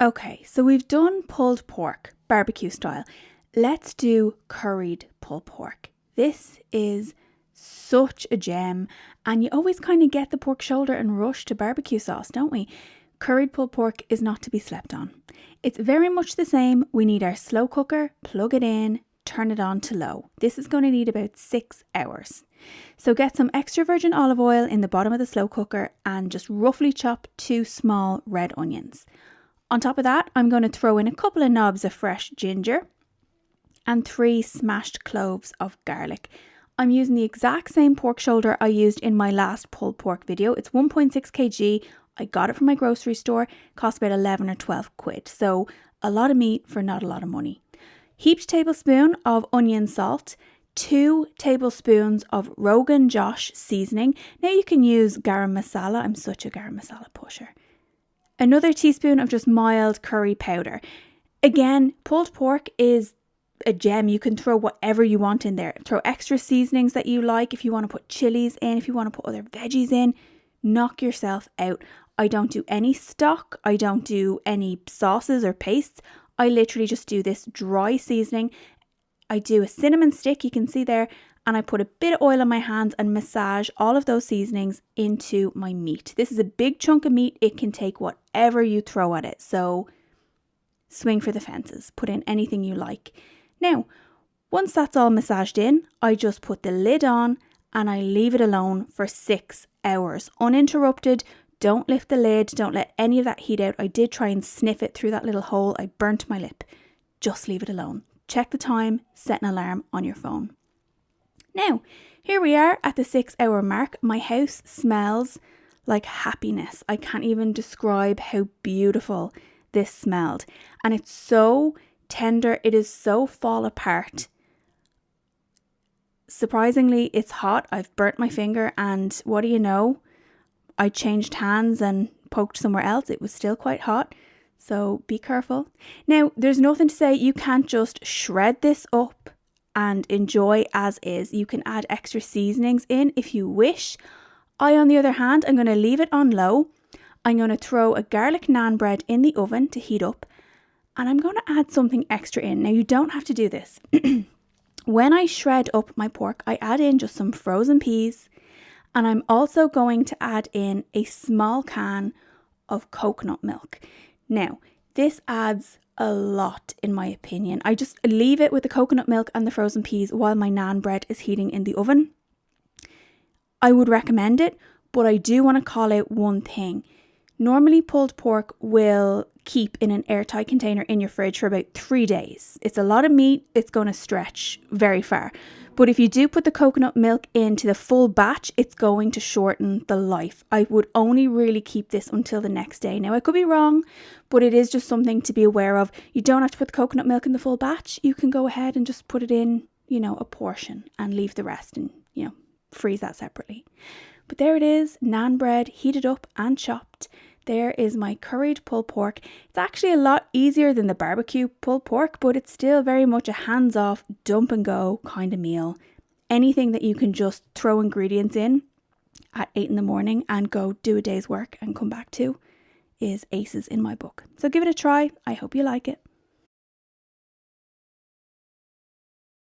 Okay, so we've done pulled pork, barbecue style. Let's do curried pulled pork. This is such a gem, and you always kind of get the pork shoulder and rush to barbecue sauce, don't we? Curried pulled pork is not to be slept on. It's very much the same. We need our slow cooker, plug it in, turn it on to low. This is going to need about 6 hours. So get some extra virgin olive oil in the bottom of the slow cooker and just roughly chop 2 small red onions. On top of that, I'm going to throw in a couple of knobs of fresh ginger and 3 smashed cloves of garlic. I'm using the exact same pork shoulder I used in my last pulled pork video. It's 1.6 kg. I got it from my grocery store. Cost about 11 or 12 quid. So a lot of meat for not a lot of money. Heaped tablespoon of onion salt. 2 tablespoons of rogan josh seasoning. Now you can use garam masala. I'm such a garam masala pusher. Another teaspoon of just mild curry powder. Again, pulled pork is a gem. You can throw whatever you want in there. Throw extra seasonings that you like. If you want to put chilies in, if you want to put other veggies in, knock yourself out. I don't do any stock. I don't do any sauces or pastes. I literally just do this dry seasoning. I do a cinnamon stick, you can see there, and I put a bit of oil on my hands and massage all of those seasonings into my meat. This is a big chunk of meat. It can take whatever you throw at it. So swing for the fences. Put in anything you like. Now, once that's all massaged in, I just put the lid on and I leave it alone for 6 hours. Uninterrupted. Don't lift the lid. Don't let any of that heat out. I did try and sniff it through that little hole. I burnt my lip. Just leave it alone. Check the time, set an alarm on your phone. Now, here we are at the 6 hour mark. My house smells like happiness. I can't even describe how beautiful this smelled. And it's so tender. It is so fall apart. Surprisingly, it's hot. I've burnt my finger and what do you know? I changed hands and poked somewhere else. It was still quite hot. So be careful. Now, there's nothing to say you can't just shred this up and enjoy as is. You can add extra seasonings in if you wish. I, on the other hand, I'm going to leave it on low. I'm going to throw a garlic naan bread in the oven to heat up. And I'm going to add something extra in. Now, you don't have to do this. When I shred up my pork, I add in just some frozen peas. And I'm also going to add in a small can of coconut milk. Now, this adds a lot in my opinion. I just leave it with the coconut milk and the frozen peas while my naan bread is heating in the oven. I would recommend it, but I do want to call out one thing. Normally pulled pork will keep in an airtight container in your fridge for about 3 days. It's a lot of meat, it's going to stretch very far. But if you do put the coconut milk into the full batch, it's going to shorten the life. I would only really keep this until the next day. Now, I could be wrong, but it is just something to be aware of. You don't have to put the coconut milk in the full batch. You can go ahead and just put it in, a portion and leave the rest and, freeze that separately. But there it is, naan bread, heated up and chopped. There is my curried pulled pork. It's actually a lot easier than the barbecue pulled pork, but it's still very much a hands-off, dump and go kind of meal. Anything that you can just throw ingredients in at 8 in the morning and go do a day's work and come back to is aces in my book. So give it a try. I hope you like it.